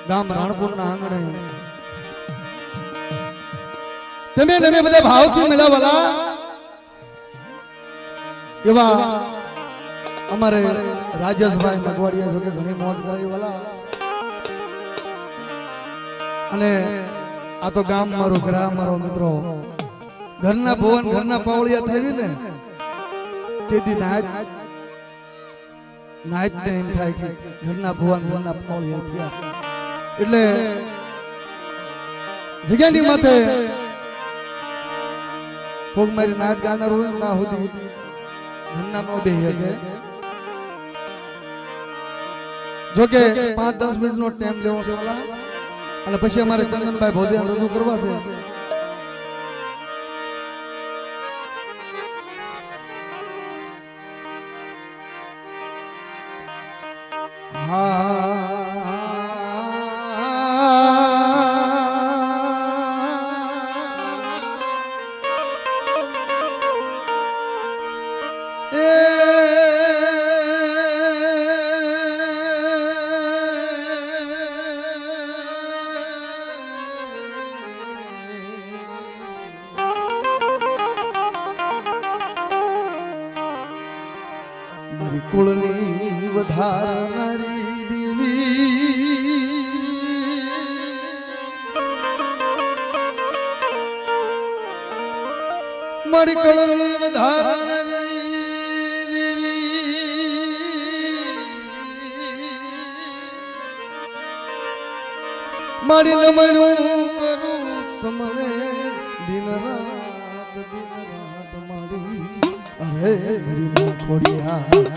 ગામ રાણપુરના આંગણે તમે બધા ભાવથી મેળાવાલા એવા અમારે રાજેશભાઈ મગવાડિયા જો કે ઘણી મોજ કરી વાલા અને આ તો ગામ મારું ગ્રામ મારો મિત્રો ઘરના ભુવન ઘરના પાવળિયા થઈ ને તેથી નાચ ને એમ થાય કે ઘરના ભુવન ઘરના પાવળિયા થયા એટલે જગ્યાની માથે કોક મારી નાચ ગાનાર હોય ના સુધી ઘરના નો બે કે જો કે 5-10 મિનિટ નો ટાઈમ લેવો છે વાલા અને પછી અમારે ચંદનભાઈ ભોજન રજૂ કરવા છે કુળની વધારનારી દેવી મારી કુળની વધારનારી દેવી મારી નમણું કરું તમને દિન રાત મારી અરે હરી ખોડિયા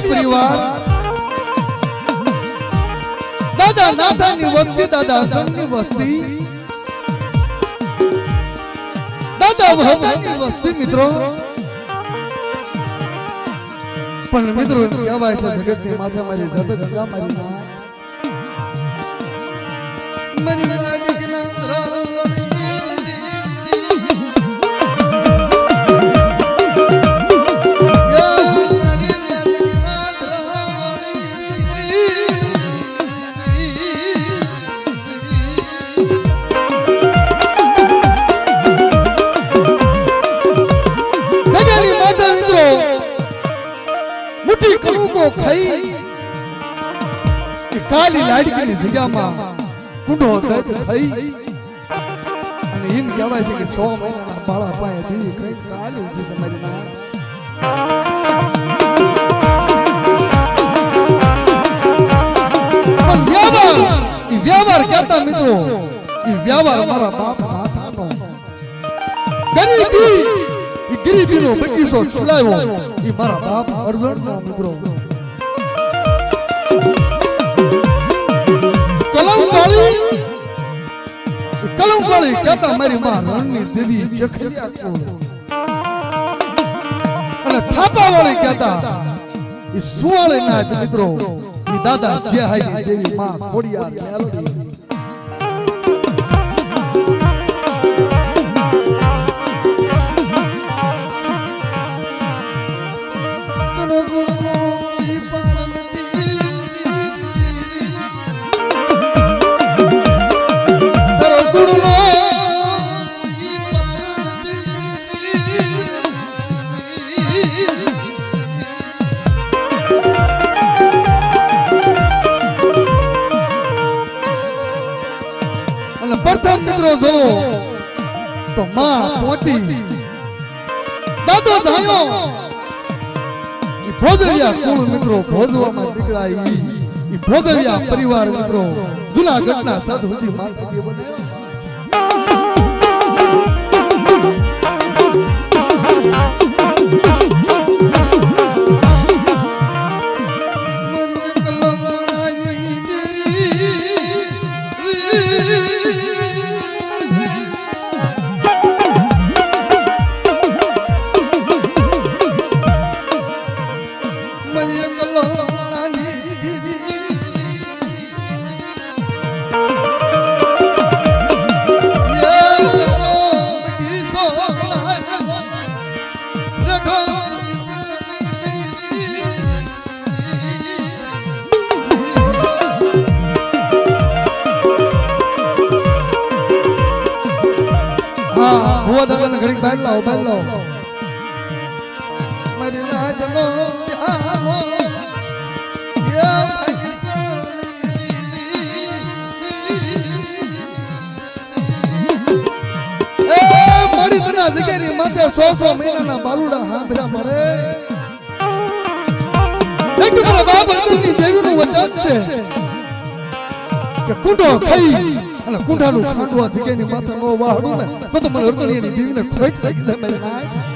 परिवार दादा नाथानी वस्ती दादा जमनी वस्ती दादा भगवानी वस्ती मित्रों पण मित्रों क्या बात है जगत के माथे मारी जत गंगा मारी मरी लाडी के नाम કાલી લાડકીની જગ્યામાં કુંડો દત થઈ અને એમ કહેવાય છે કે 100 મહિનાના બાળા પાસે દીવી કઈ કાલી ઉભી તમારી ના પણ વ્યવહાર કહેતા મિત્રો એ વ્યવહાર મારા બાપ માથાનો ગરીબીનો બગીચો ચલાવ્યો એ મારા બાપ અર્જુનનો મિત્રો કલંકાળી કહેતા મારી માં રણની દેવી જખલિયા કોળ અને થાપાવાળી કહેતા એ સુવાળી ના મિત્રો એ દાદા જેહાઈ દેવી માં ખોડિયાર મેલડી તો માં પોતી દાદો જાયો ઈ ભોજવિયા કુળ મિત્રો ભોજવામાં દીકરા ઈ ભોજવિયા પરિવાર મિત્રો જુનાગઢના સદહુજી માતાજી ઘડી બેઠ લાવો મારી રાજનો પ્યારો મારી તના જગ્યાની માથે 100 મહિનાના બાલુડા હાંભરા મળે એક તો મારા બાપ અંદરની દેવીનું વચન છે કે કુંડો ખાઈ અને કુંડાનું ખાંડવા જગ્યાની માથે નો વાહડું ને તો મને અર્ધણીની દેવીને ખોટ લાગી જાય મેં નાય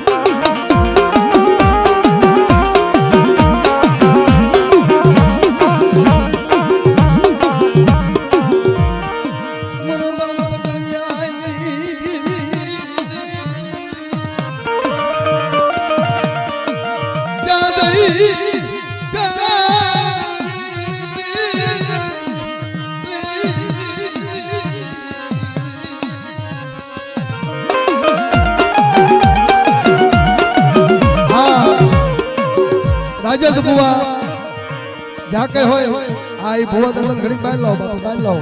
રાજસ બુવા જા કે હોય આ ઈ બુવા દર્શન ઘડી બાય લાવ બાપા બાય લાવ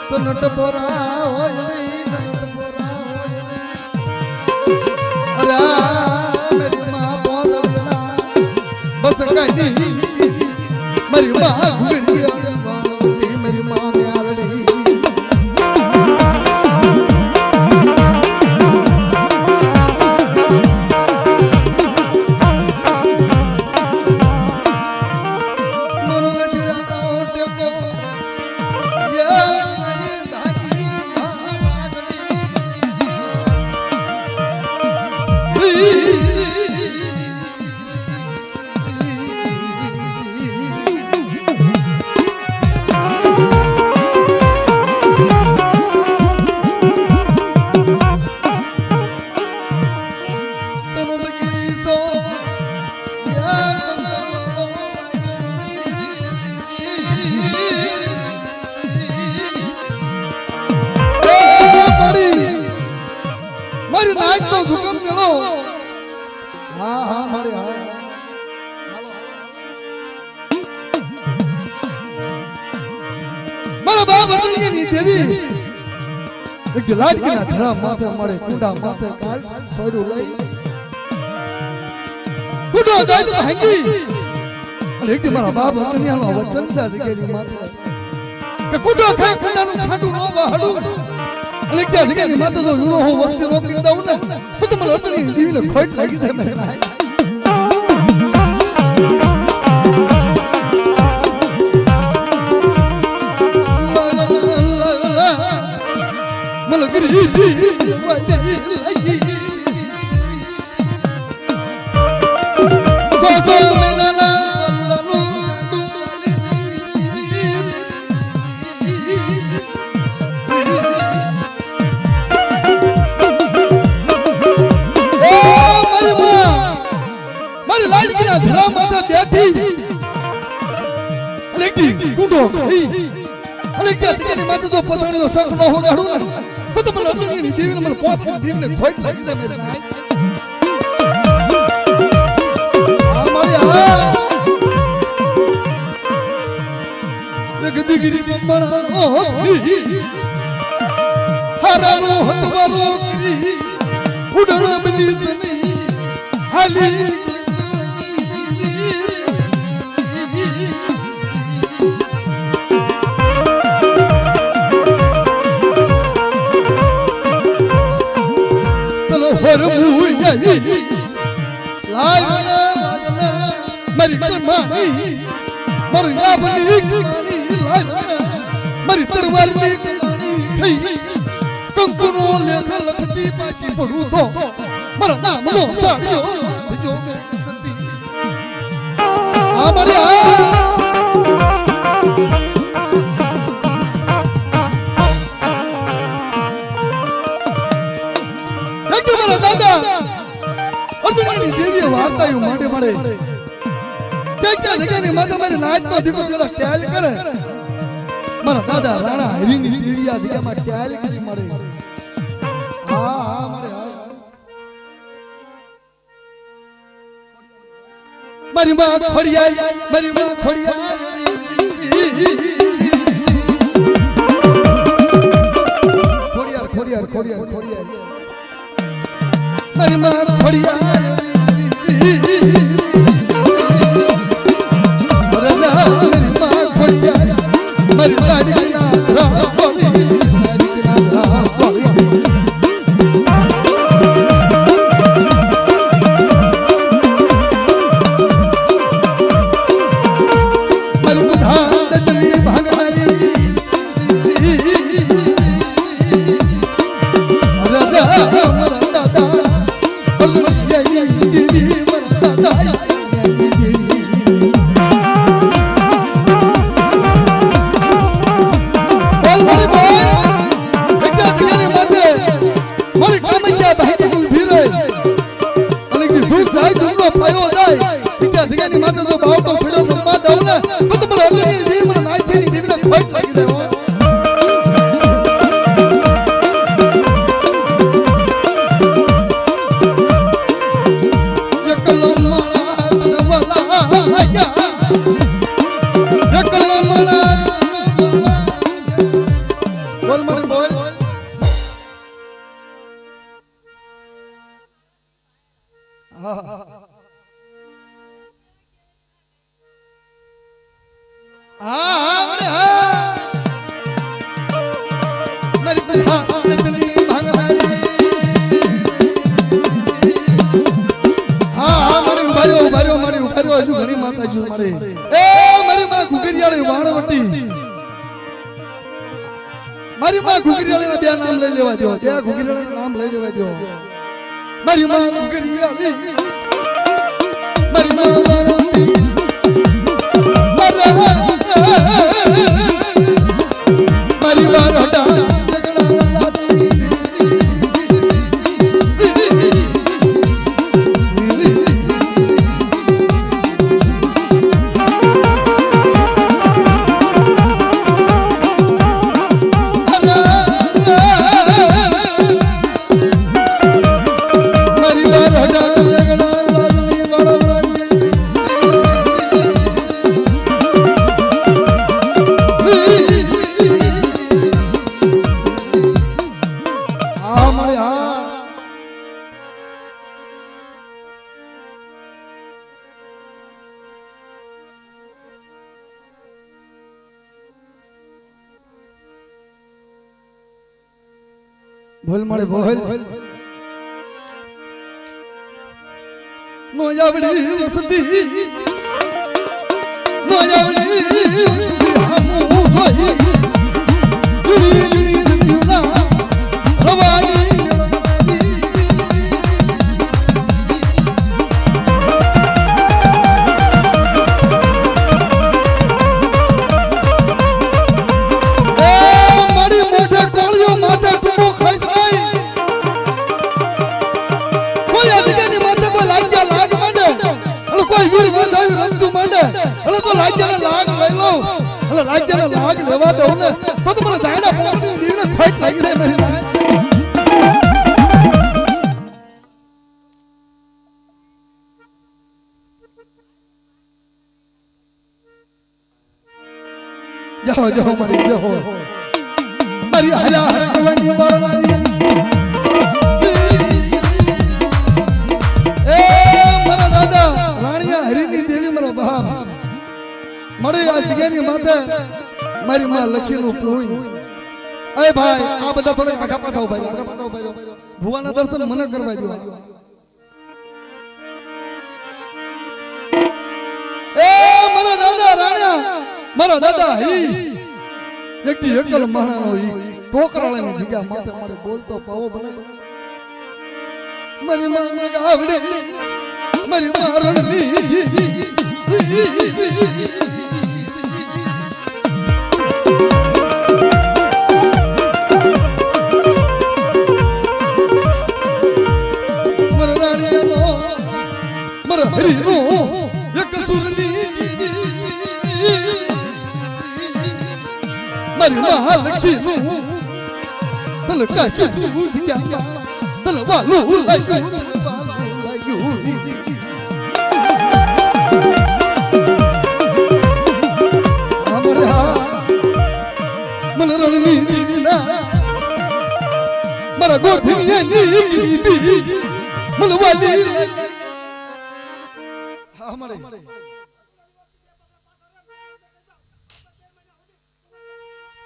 તો નટપોરા હોય અરે મેરી માં બોલના બસ કઈ મારી માં ગુગરી મેરી માં ને આલડી લાડકીના ધરા માથે મળે કુંડા માથે કાલ સોડું લઈ કુંડો જાય તો ભાંગી અને એક મારા બાપ રણિયાનો વચન છે જગ્યાની માથે કે કુંડો ખાય કુંડાનું ખાંડું નો વાહડું અને એક જગ્યાની માથે જો ઊનો હો વસ્તી રોકી દઉં ને તો તમને અતની દીવીને ખોટ લાગી જાય મને મારી માની મારી નાભની કમાણી લાય મારી તરવારની કમાણી થઈ કંકુનો લેખ લખતી પાછી પડું તો મારા નામનો સાડિયો જો મે સંતી આ મારી દાદા અર્જુનની દેવીએ વાર્તાયું માટે મળે ક્યાં જગ્યાની માતા મારી નાચનો દીકરો પેલા ટ્યાલ કરે મારા દાદા રાણા હરીની દેવી આ જગ્યામાં ટ્યાલ કરી મળે હા મળે મારી માં ખોડિયાર મારી માં ખોડિયાર ખોડિયાર ખોડિયાર ખોડિયાર મારી માં ખોડિયાર મારી માં ખોડિયાર મારી તારીના રાપોલી તારીના રાપોલી મારી બુધા દતની ભાગનારી મારી માં ઘુગરીયાળી બે નામ લઈ લેવા દો બે ઘુગરીયાળી નામ લઈ લેવા દો મારી માં ઘુગરીયાળી મારી માં મારી વારોટા બોલ મળે બોલ નો આવડી વસતી નો આવડી હમુ હોઈ જુડી જુડી રંગુના રવાડી રાજ્યને લાગ લેવા દઉં ને તો મને દાયના પોકડી દીને ફાઈટ લાગી જાય મારી માં જાઓ જાઓ મારી જાઓ મારી હલા હવાની બાળવાની એ મારા દાદા રાણીયા હરીની દેવી મારો બાપ મળે આ જગ્યાની માથે મારી માં લખેલું પૂઈ અય ભાઈ આ બધા થોડા આગા પાછા ઉભા રહ્યો આગા પાછા ઉભા રહ્યો ભુવાના દર્શન મને કરવા દો એ મારા દાદા રાણ્યા મારા દાદા હી એકથી એકલ મહાનો ઈ ટોકરાળાની જગ્યા માથે મારે બોલતો પાવો બને મારી માં ગાવડે મારી મારણની મારા રાણિયાનો મારા હરીનો એક સુરની મારી મહાલક્ષ્મીનું તલ કાચું દૂધ ગયા તલ વાલું લાગ્યું મને રણની દીના મારા ગોઠિયાની મને વાલી હા મળે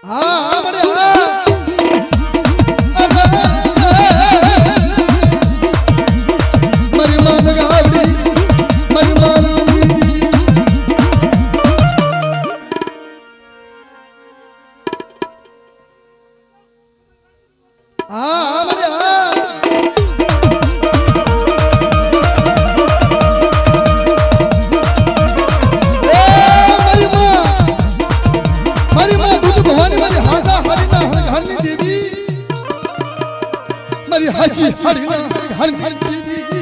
હા મળે મારી માન ગાવડી મારી માન હા મળે हसी हरिना हर हर दीदी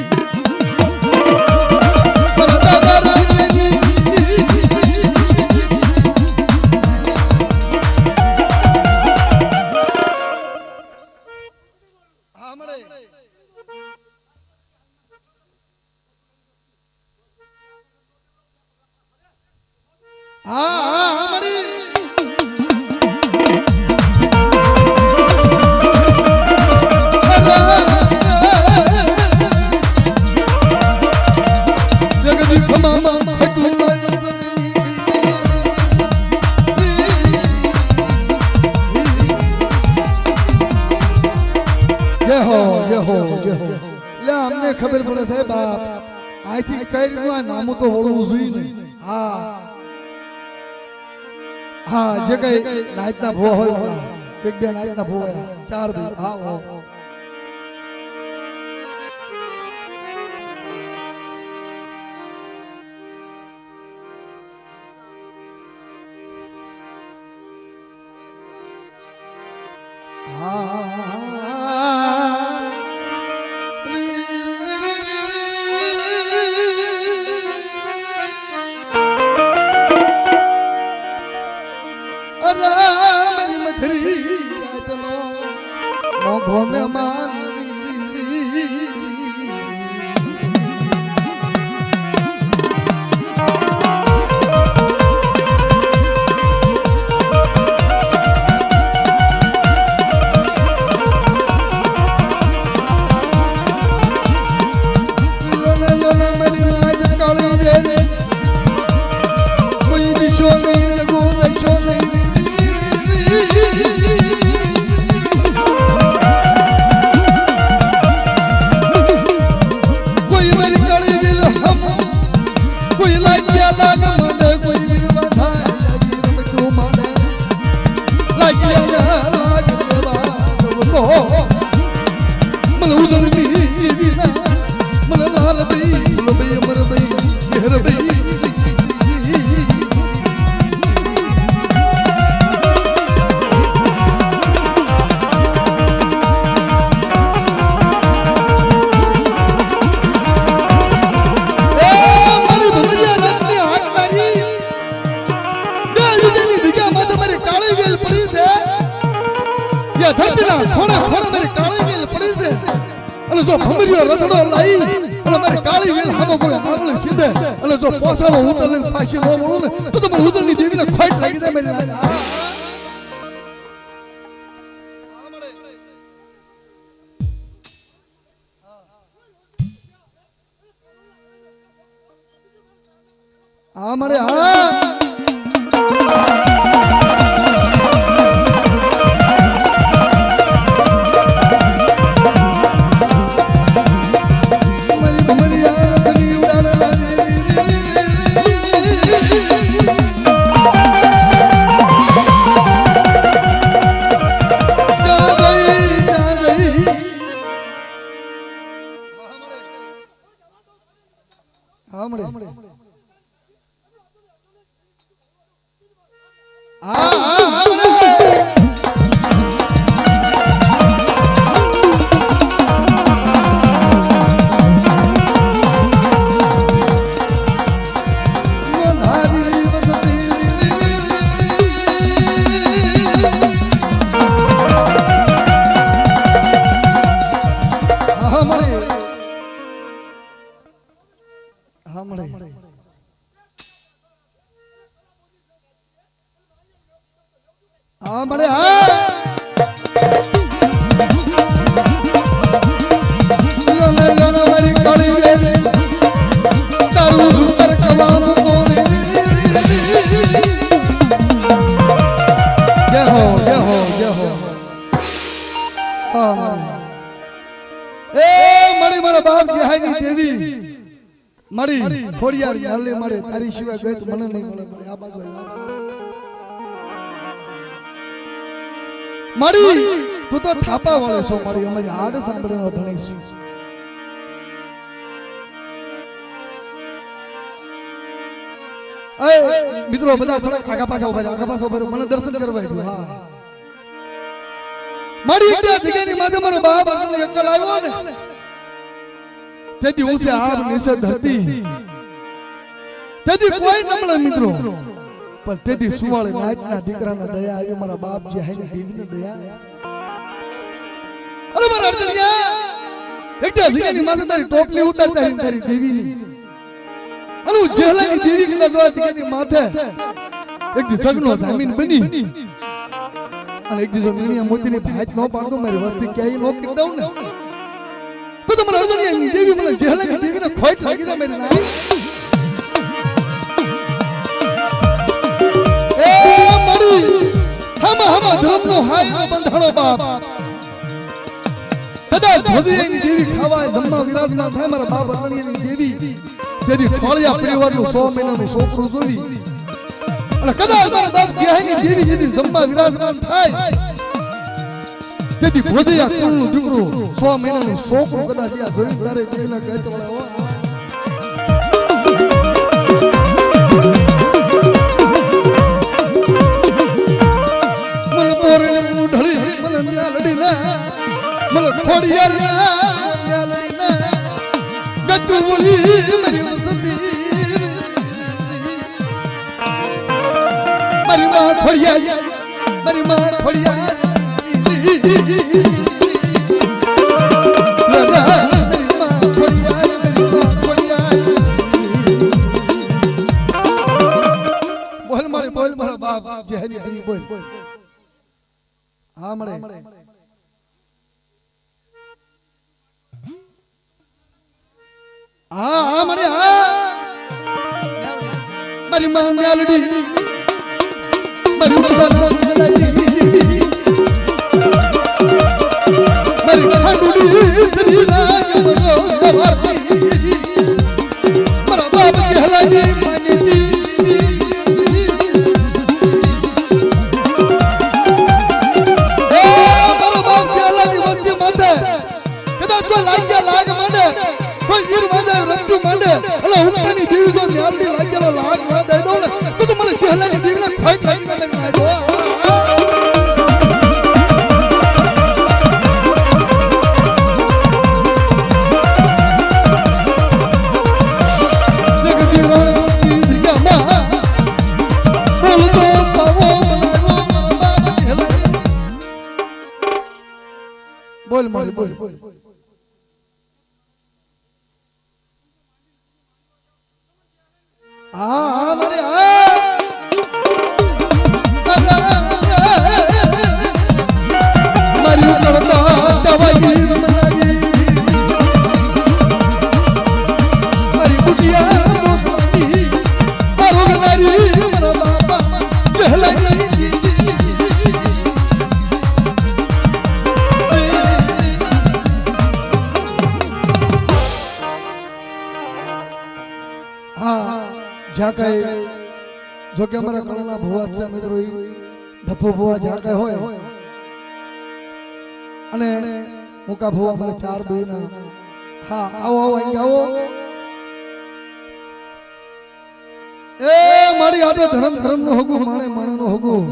मारा दादा रानी हमरे हां हमरे हमने खबर पड़े साहेब आई थी कई नामो तो वड़ू जुई नहीं हाँ हाँ जे कई नाइट ना भो होय एक बे नाइट ना भो चार भी हाँ हो घोमे मान ધરતીના ખોણા ખોણા મારી કાળી વેલ પડી છે અને જો ભમરીઓ રથડો લાઈ અને મારી કાળી વેલ હામો કોઈ આમળે સીધે અને જો પોસાનો ઉતર લઈને પાછી નો મળું ને તો તમારી ઉદરની દેવીને ખોટ લાગી જાય મારી રાજા આ મળે હા હા મળે હા મારી કાળી તારું રૂતર કવાનું કોને જય હો હા એ મળી મારા બાપ જહાની દેવી મળી ખોડિયાર હાલે મળે તારી સિવાય ગઈ તો મને નહીં મળે આ બાજુ મળી તું તો થાપા વાળો છો મળી અમારી આડ સાંભળવાનો ધણી છું મિત્રો બધા થોડા આગા પાછા ઉભા મને દર્શન કરવા દો હા મારી એક જગ્યાની માથે મારો બાપ અર્જુન એકલ આવ્યો ને તેથી ઉસે આબ નિષેધ હતી તેથી કોઈ નમળે મિત્રો પણ તેથી સુવાળે નાચના દીકરાના દયા આવી મારા બાપ જે હે દેવીને દયા અરે મારા અર્જુનિયા એક જગ્યાની માથે તારી ટોપલી ઉતારતા તારી દેવીની અનુ જેહલાની દેવી કલા જોવા જગ્યાની માથે એક દી સગનો જામીન બની અને એક દિવસ મીણિયા મોતીની ભાત ન પાડતો મારી વસ્તી ક્યાંય નો કરી દઉં ને તો મને અર્જુનિયાની દેવી મને જેહલાની દેવીને ખોટ લાગી જાય મેરી નાઈ એ મારી હમ ધર્મનો હાયરો બંધાણો બાપ કદાચ ભોજિયાની દેવી ખાવાય જમવા વિરાજમાન થાય મારા બાપ અર્જુનિયાની દેવી તેથી ફળિયા પરિવારનું 100 મહિનાનું છોકરું જોઈ અને કદાચ મારા બાપ ક્યાંયની દેવી જેથી જમવા વિરાજમાન થાય તેથી ભોજિયા કુળનું દીકરો 100 મહિનાનું છોકરું કદાચ આ જોઈ તારે દેવીના કહેત વાળા હો મને પોરે ઢળી મને મ્યાલડી ના મને ખોડિયાર ના મ્યાલડી ના ગતુલી મારી વસતી મારી માં ખોડિયાર મારી માં ખોડિયાર બોલ મારા બાપ જે હરી હરી બોલ હા મળે હા મળે હા મારી માં મ્યાલડી મારી મારી ખાંડુડી શ્રી રાજ મારા બાપ કહેલાજી માનીતી મારા બાપ કહેલાજી વસ્તી માટે કદાચ કોઈ લાગ્યા લાગ માંડે કોઈ વીર માંડે રંજુ માંડે એટલે ઉમતાની દેવી જો મ્યાલડી લાગેલો લાગ ના દઈ દઉં ને તો મને કહેલાજી દેવીને ફાઈટ લાગી મને આવ્યો બોલ મારી બોલ હા મારી મારી કરતા દવાઈ મનાગી મારી બુટિયા મોકલી મારો નારી મારા બાપા પહેલા જ્યાં કઈ જો કે અમારા કળના ભુવા છે મિત્રો ધપ્પો ભુવા જ્યાં કઈ હોય અને મુકા ભુવા મને 4 બેના હા આવો આવો અહીં આવો એ મારી આદે ધર્મ નો હગું માણે નો હગું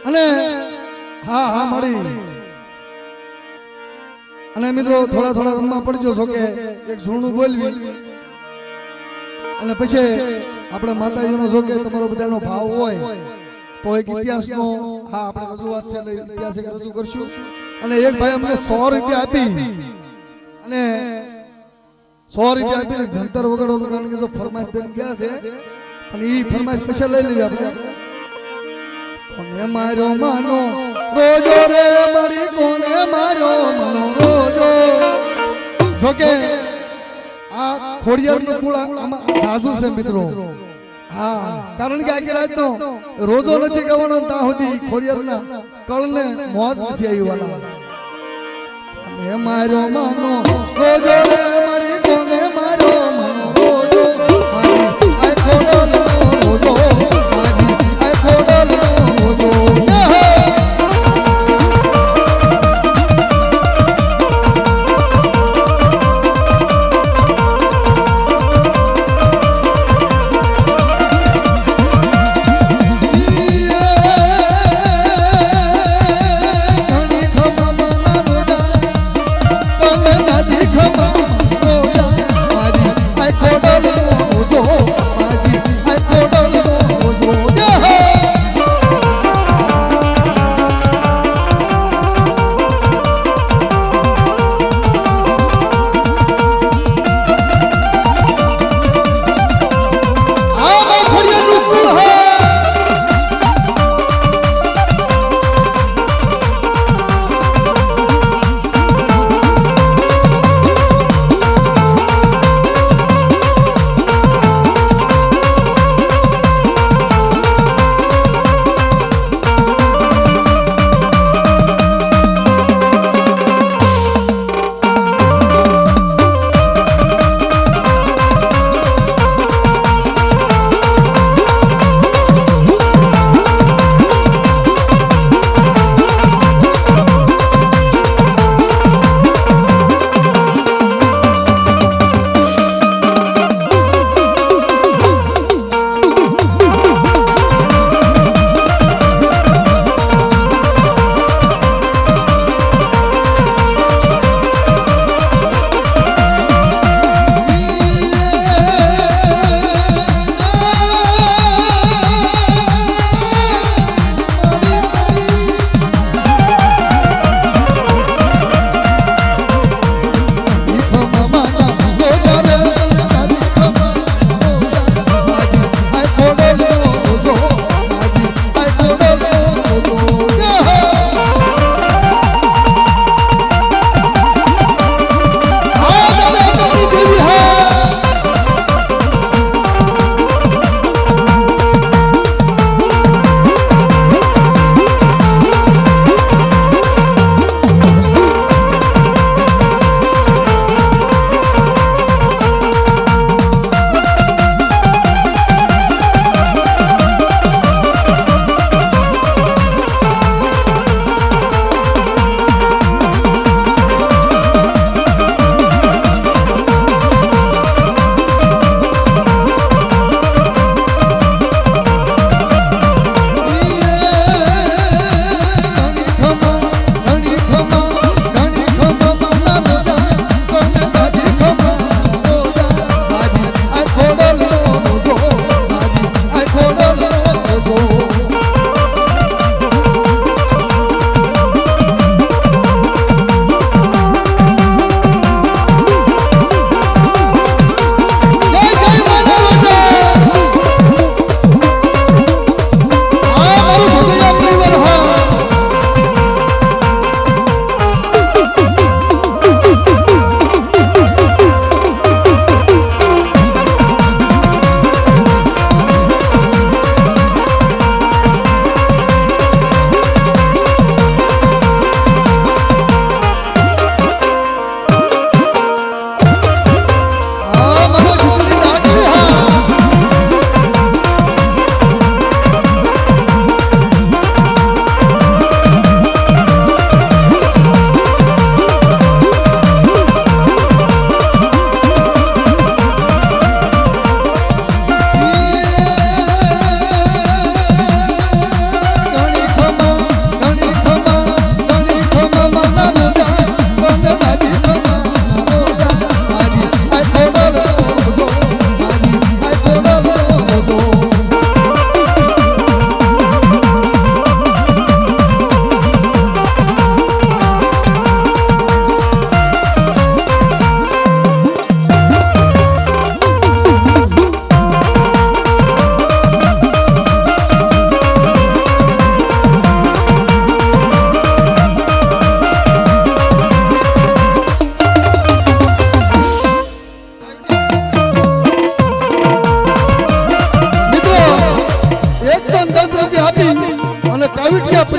અને હા હા મળી અને મિત્રો થોડા રમવા પડજો છો કે એક ઝૂણું બોલવી અને પછી આપણે માતાજીનો જો કે તમારો બધાનો ભાવ હોય તો એક ઇતિહાસનો હા આપણે રજૂઆત છે એટલે ઇતિહાસ એક રજૂ કરશું અને એક ભાઈ અમને 100 રૂપિયા આપી અને 100 રૂપિયા આપીને જંતર વગાડવાનું કારણ કે જો ફરમાઈશ દઈને ગયા છે અને ઈ ફરમાઈશ પછી લઈ લેવી આપણે કોને મારો માનો રોજો રે મારી કોને મારો માનો રોજો જોકે આ ખોડિયારનો કુળ આમાં જાજુ છે મિત્રો હા કારણ કે આખી રાતનો રોજો નથી ગાવાનો ત્યાં સુધી ખોડિયારના કળને મોત નથી આવી વાલા કોને મારો માનો રોજો રે મારી કોને મારો માનો રોજો મારી આ ખોડલનો રોજો મારી આ ખોડલનો રોજો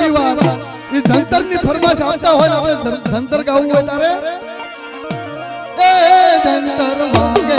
પરિવાર એ જંતર ની ફરમાશ આપતા હોય આપણે જંતર ગાવું હોય તારે એ જંતર વાગે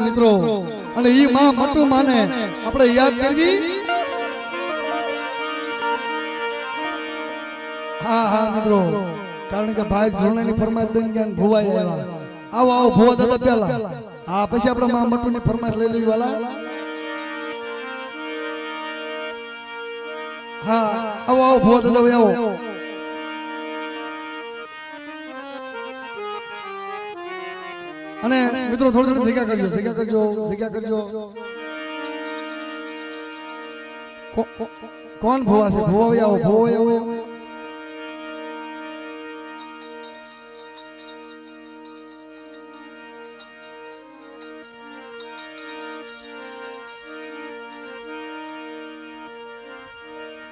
મિત્રો અને ઈ માં મટુ માને આપણે યાદ કરવી હા મિત્રો કારણ કે ભાઈ જોણાની ફરમાઈશ દઈ ગયા ભુવાઈ આવ્યા આવો આવો ભુવા દાદા પહેલા હા પછી આપણે માં મટુ ની ફરમાઈશ લઈ લેવી વાલા હા આવો આવો ભુવા દાદા આવો અને મિત્રો થોડી થોડી જગ્યા કરજો કોણ ભુવા છે ભુવા આવો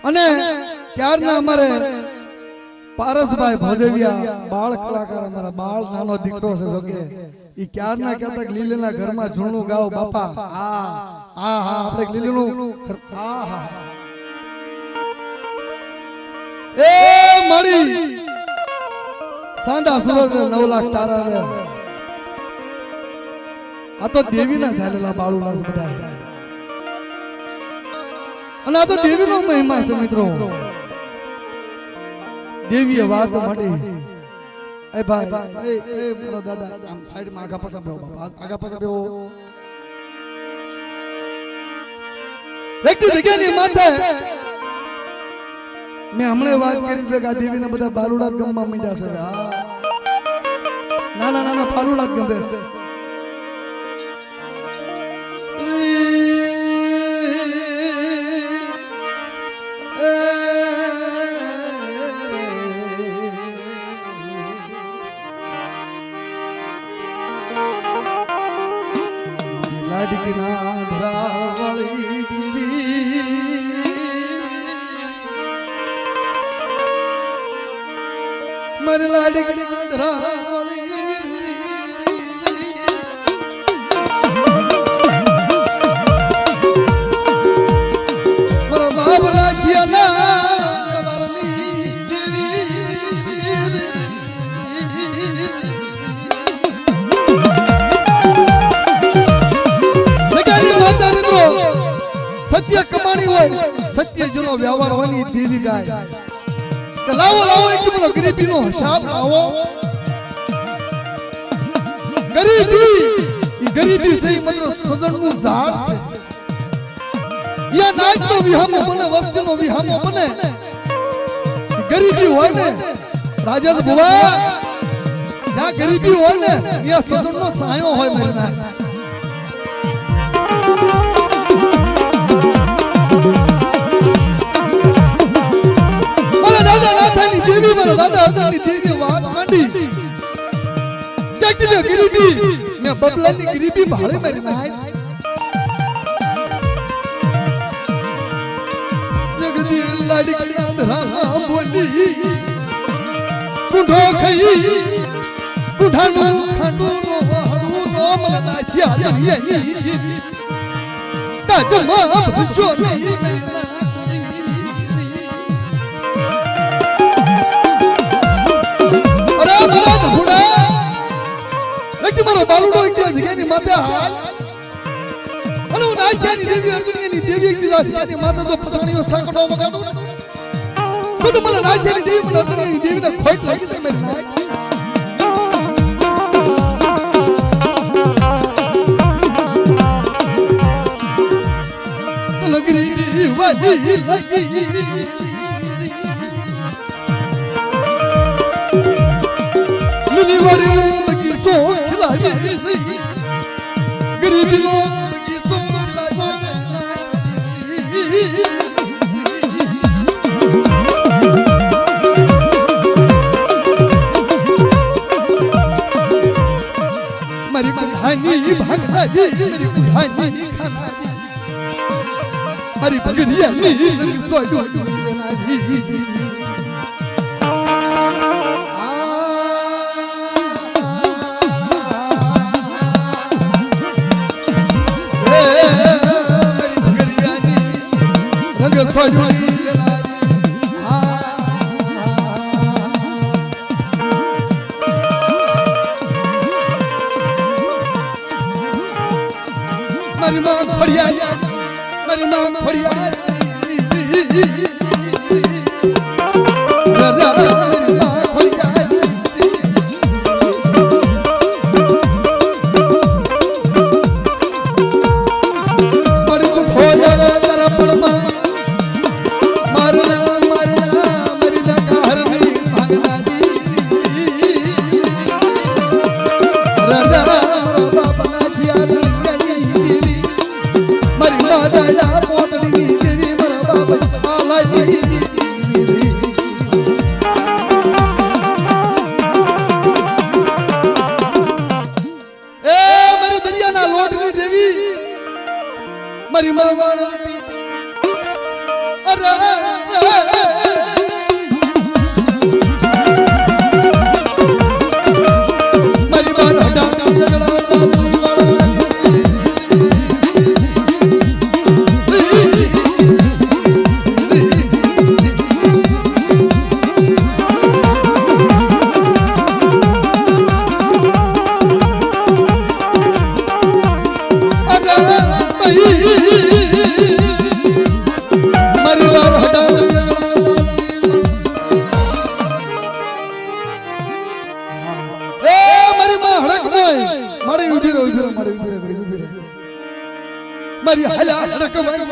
અને ત્યારના અમારે પારસભાઈ ભોજવિયા બાળ કલાકાર અમારા બાળ નાનો દીકરો છે જોકે ઈ ક્યારના કહેતા કે લીલીના ઘરમાં ઝૂણું ગાવ બાપા હા હા હા આપણે લીલીનું હા હા એ મળી સાંધા સૂરજ 9 લાખ તારા રે આ તો દેવીના ઝાલેલા બાળુના છે બધા અને આ તો દેવીનો મહિમા છે મિત્રો દેવીએ વાત માંડી એ ભાઈ એ મારો દાદા આમ સાઈડ માં આગા પાછા બેહો બાપા આગા પાછા બેહો વ્યક્તિ જગ્યાની માથે મેં હમણે વાત કરી કે આ દેવીના બધા બાલુડા ગમવા માંડ્યા છે હા નાના નાના બાલુડા ગમે છે મારી લાડકી મારા બાબલા જીયાના સત્ય કમાણી હોય સત્ય જેનો વ્યવહાર હોય દેવી ગાય લાવો લાવો એક બોલો ગરીબીનો હિસાબ લાવો ગરીબી છે માત્ર સજણનું ઝાડ છે યા નાયકનો વિહામો બને વસ્તીનો વિહામો બને ગરીબી હોય ને રાજેશ ભુવા જ્યાં ગરીબી હોય ને ત્યાં સજણનો સાયો હોય મહિના દેવી મારા દાદા હતાની દેવી વાત માંડી ક્યાંક ગરીબી ને બબલાની ગરીબી ભાળે મારી નાય જગદી લાડી આંધરા બોલી કુંઢો ખઈ કુંઢાનું ખાંડું નો હળવું નો મલના થયા તાજમાં ભજો નહીં મારો બાલુડો એક જગ્યાની માથે હાલ અને હું નાખ્યાની દેવી અર્જુનની દેવી એક જગ્યાની માથે તો પસાણીઓ સાંકડો વગાડું તો મને નાખ્યાની દેવી મને અર્જુનની દેવીને ખોટ લાગી તે મેરી નાખ લગરી વાજી લગી લીલી વાડી સો ખિલાડી ગરીબી નો બગીચો લાગ્યો મારી બધાની ભાગનાજી મારી બધાની ખાનાજી મારી બગરિયાની રંગ સોજો મારી માં ફળિયા મારી માં ફળિયા મારી માં વાળતી અરે મારી બાર હડા જગડા દાદરી વાળા મારી હલા રકવાઈ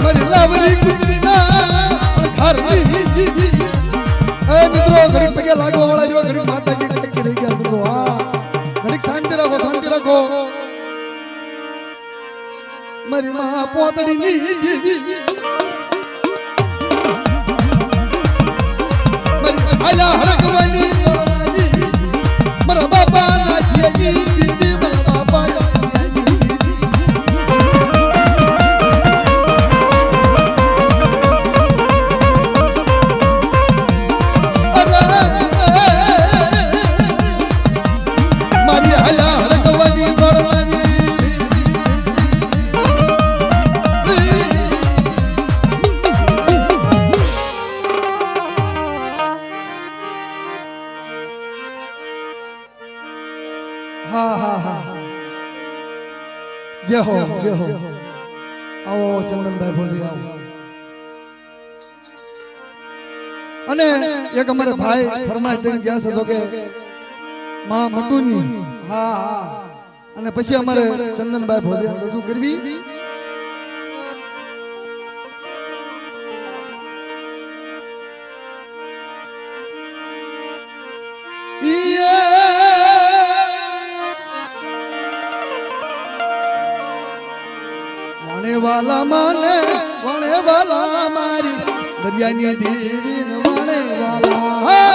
મારી લાવરી કુતરીના ઘરની એ મિત્રો ઘડી પગે લાગવા વાળા જો ઘડી માતાજી ટકી રહી ગયા મિત્રો હા ઘડી શાંતિ રાખો મારી માં પોતડી ની આલા હરકવાની બોલાજી મારા બાપા નાચી દીદી મારા બાપા મારી આલા હરકવાની બોલાજી હા જય હો જય હો આવો ચંદનભાઈ ભોજી આવો અને એક અમારે ભાઈ ફરમાઈશ દઈને ગયા છે તો કે માં મટુની હા અને પછી અમારે ચંદનભાઈ ભોજી રજૂ કરવી વાલા માને વણે વાલા મારી દરિયાની દેવી વણે વાલા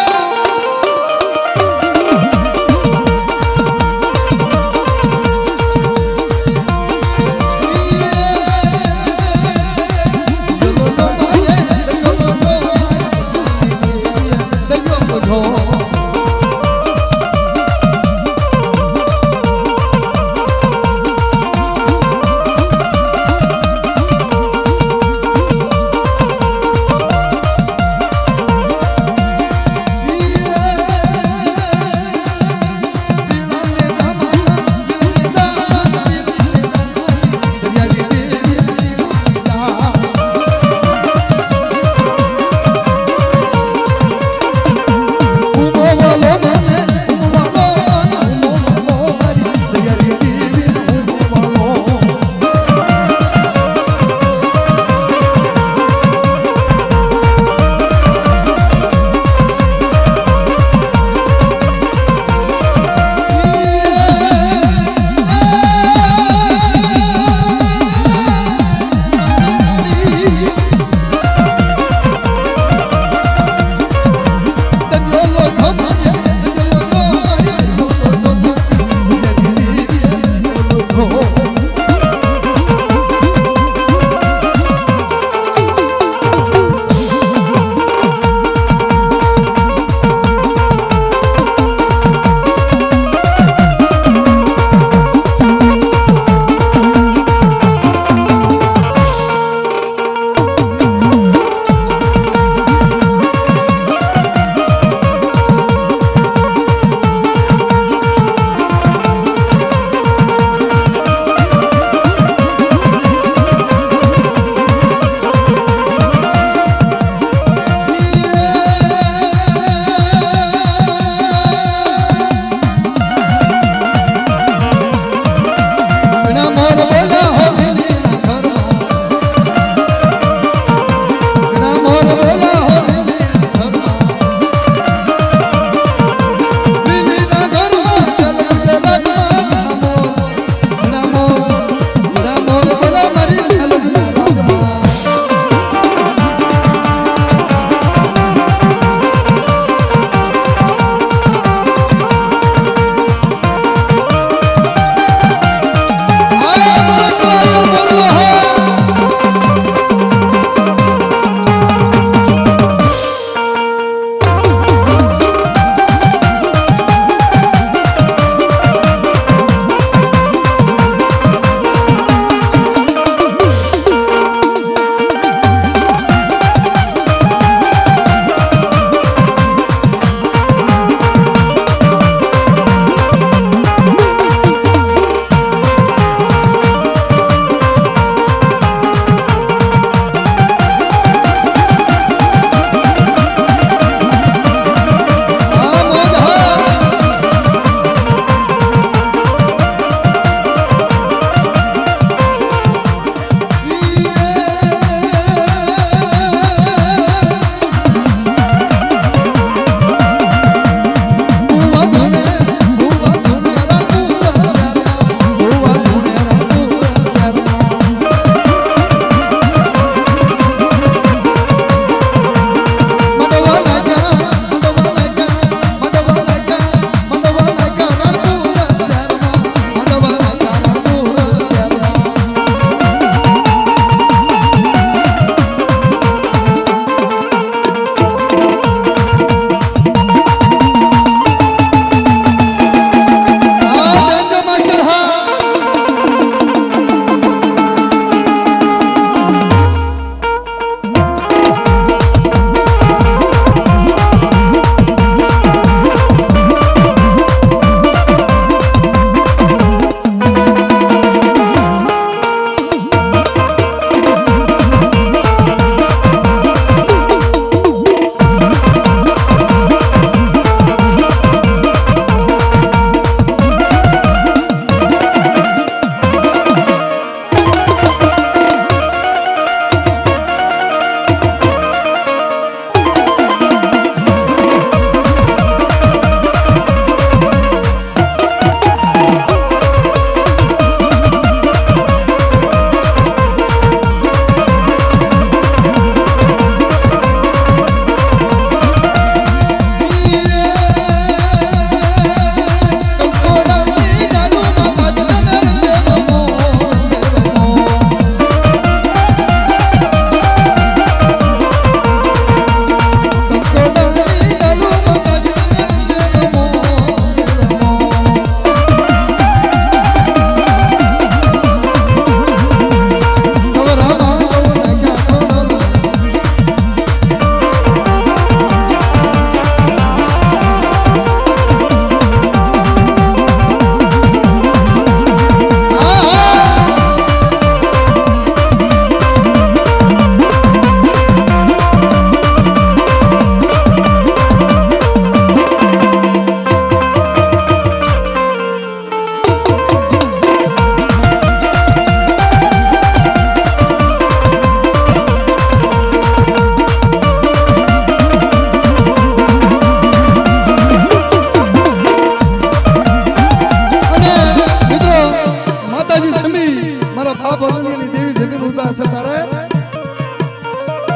ભરણીની દેવી જમીન ઉભા છે તારે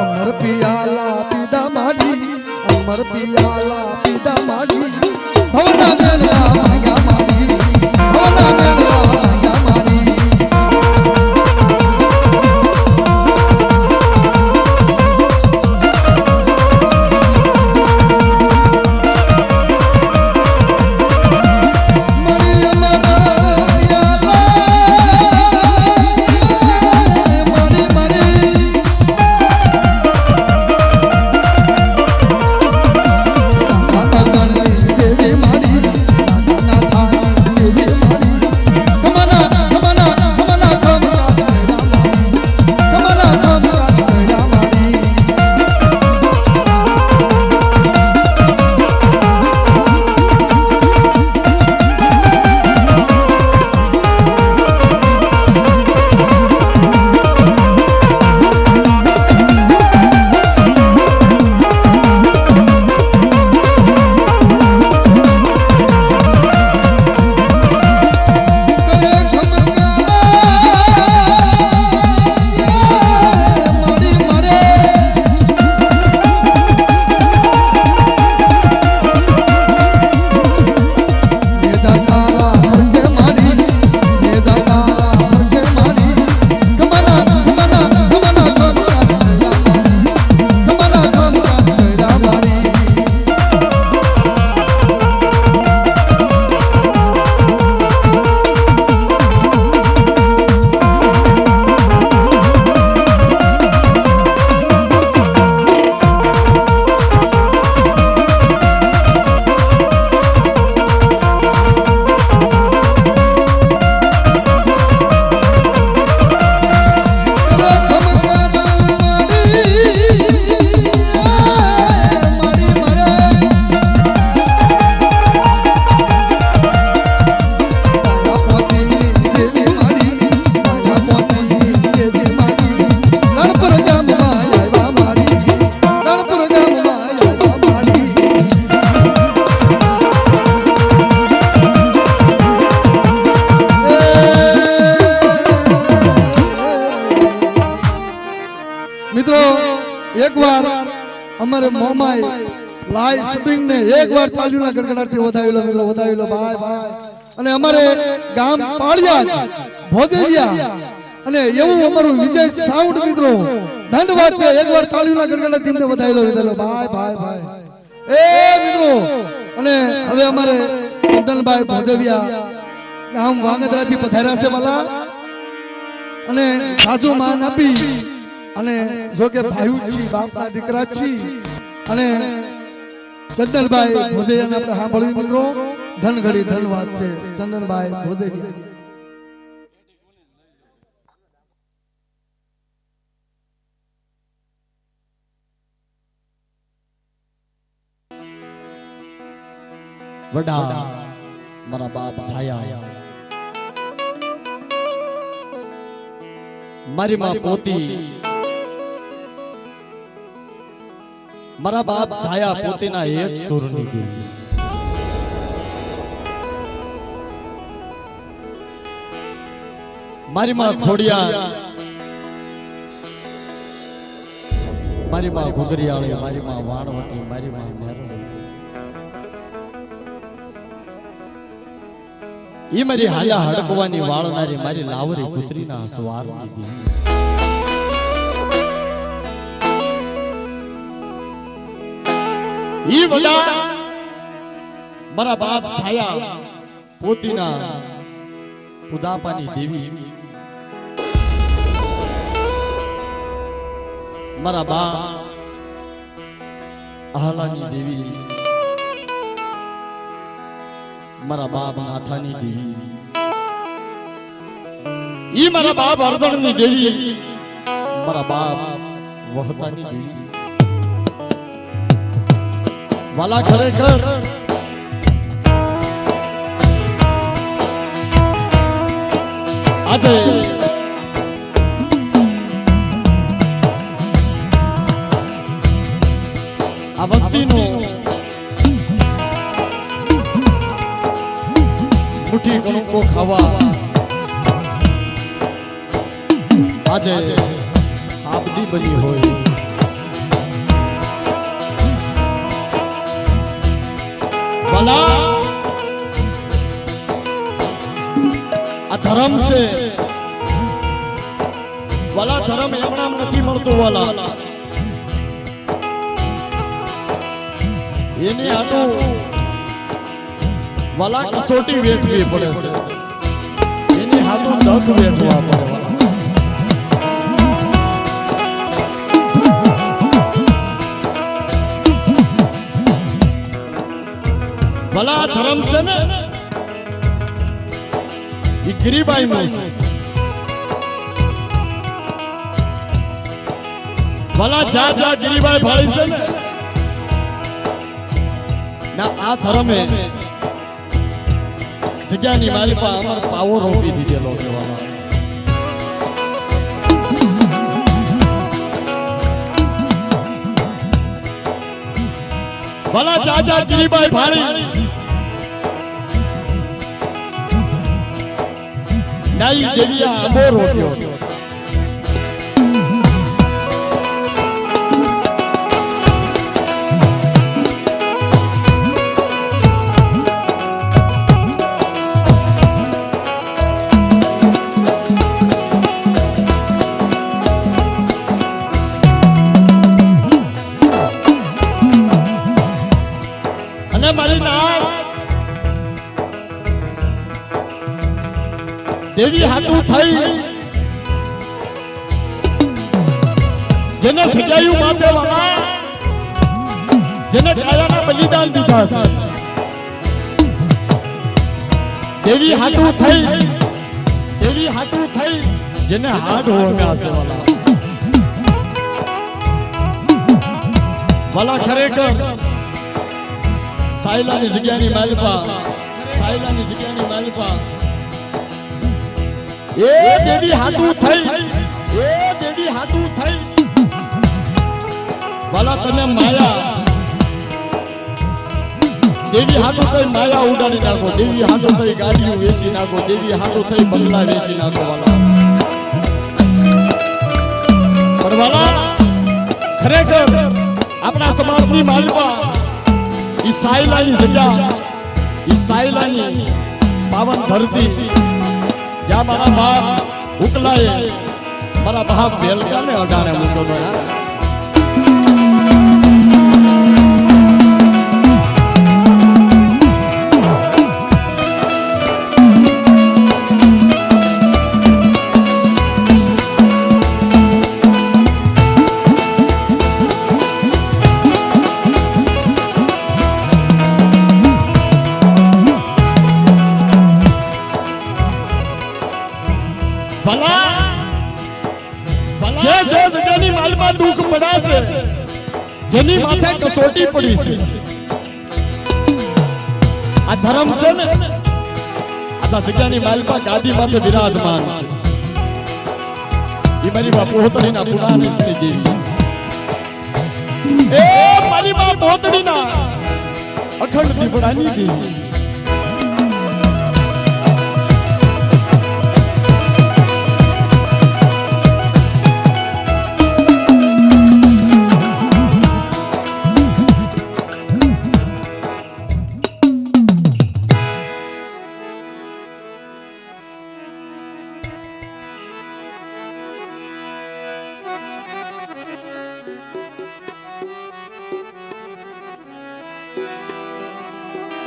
અમર પિયાલા પીધા માડી અમર પિયાલા પીધા માડી ભવના મેલા ભાગ્યા માડી ભવના મેલા ભાગ્યા માડી અમારે મોમાઈ લાઈવ શૂટિંગ ને એકવાર તાળીઓના ગડગડાટથી વધાવી લો મિત્રો, વધાવી લો ભાઈ ભાઈ. અને અમારે ગામ પાળિયા ભોદેરિયા અને એવું અમારું વિજય સાઉન્ડ મિત્રો ધન્યવાદ છે. એકવાર તાળીઓના ગડગડાટથી તેમને વધાવી લો ભાઈ ભાઈ ભાઈ. એ મિત્રો અને હવે અમારે ચંદનભાઈ ભોદેરિયા ગામ વાંગદરાથી પધાર્યા છે વાલા અને સાજુ માન આપી અને જો કે ભાઈ છી બાપના દીકરા છી અને ચંદનભાઈ ભોદેરિયાને આપણે સાંભળ્યું મિત્રો. ધનઘડી ધન્યવાદ છે ચંદનભાઈ ભોદેરિયા. વડા મારા બાપ છાયા મારી માં પોતી મારા બાપ છાયા પોતીના એક સુરની દેવી મારી માં ખોડિયા મારી માં ઘુઘરિયાળી મારી માં વાણવટી મારી માં મેરડી ઈ મારી હાલા હડકવાની વાળનારી મારી લાવરી પુત્રીના સવાર ઈ વડા મારા બાપ છાયા પોતીના પુદાપાની દેવી મારા બા આહલાની દેવી મારા બાપ માથાની દેવી ઈ મારા બાપ અર્ધણની દેવી મારા બાપ વહતાની દેવી વાલા ખરેખર આજે આ વસ્તીનું મુઠ્ઠી કણુકો ખાવા આજે આપદી બની હોય ભલા આ ધર્મ છે વાલા ધર્મ એમણામ નથી મળતું વાલા એની આટું વાલા કસોટી વેઠવી પડે છે એની હાટું દખ વેઠવા પડે વાલા ધર્મ છે ને એ ગરીબાઈ નો છે ભલા જા ગરીબાઈ ભાળી છે ને ના આ ધર્મે જગ્યાની માલિકા અમર પાવો રોપી દીધેલો છે ભલા જા ગરીબાઈ ભાળી નાઈ દેવિયા અમો રોટ્યો દેવી હાટું થઈ જેને સજાયું માથે વાળા જેને કાયાના બલિદાન દીધા છે દેવી હાટું થઈ જેને હાડ હોગા છે વાલા ખરેખર સાયલાની જગ્યાની માલિકા એ દેવી હાટું થઈ વાલા તને માયા દેવી હાટું થઈ માયા ઉડાડી નાખો દેવી હાટું થઈ ગાડીઓ વેચી નાખો દેવી હાટું થઈ બંગલા વેચી નાખો વાલા પણ વાલા ખરેખર આપણા સમાજની માલિકા ઈ સાયલાની જગ્યા ઈ સાયલાની પાવન ધરતી જ્યાં મારા બાપ ઉકલાએ મારા બાપ ભેલકાને અડાણે મૂક્યો દુઃખ પડાશે જેની માથે કસોટી પડી છે આ ધર્મ છે ને આ જગ્યાની માલિકા ગાદી માથે વિરાજમાન છે એ મારી બા પોતડીના પુરાની દેવી એ મારી બા પોતડીના અખંડ દીપડાની દેવી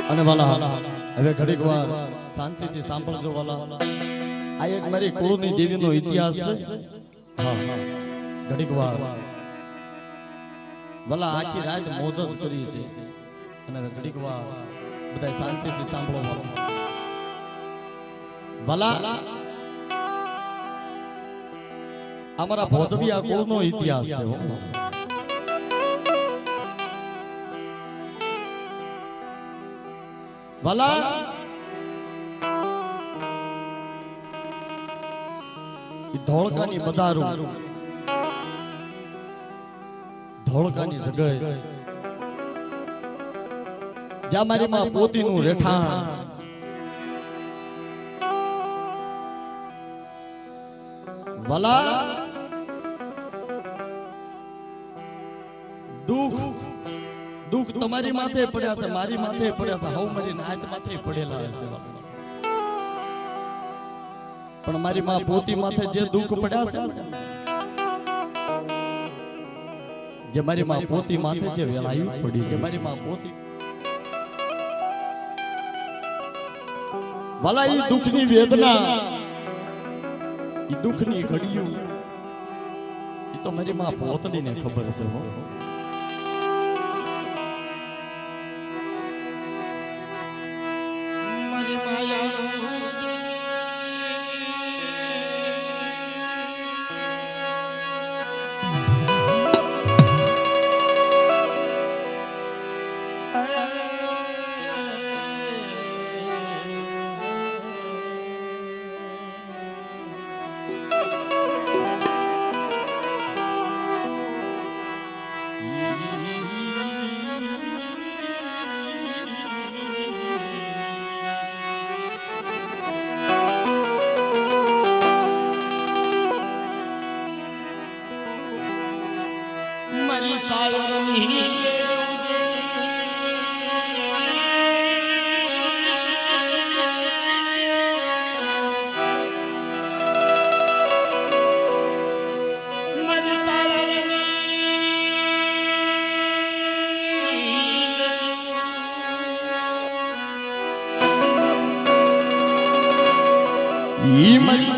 અને વાલા હવે ઘડીક વાર શાંતિથી સાંભળજો વાલા આ એક મારી કુળની દેવીનો ઇતિહાસ છે હા ઘડીક વાર વાલા આખી રાત મોજ જ કરી છે અને ઘડીક વાર બધા શાંતિથી સાંભળો વાલા અમારા ભોજવિયા કુળનો ઇતિહાસ છે વાલા ધોળકાની બધારું ધોળકાની જગ્યાએ જ્યાં મારી માં પોતીનું રેઠાણ વાલા દુઃખ દુઃખ તમારી માથે પડ્યા છે, મારી માથે પડ્યા છે, હવ મારી નાત માથે પડેલા હશે, પણ મારી માં પોતી માથે જે દુઃખ પડ્યા છે, જે મારી માં પોતી માથે જે વેલાયું પડી, જે મારી માં પોતી વાલા ઈ દુઃખની વેદના, ઈ દુઃખની ઘડીયું, ઈ તો મારી માં પોતડીને ખબર છે હો. મારી માયા મારી સાયરની ઈ મારી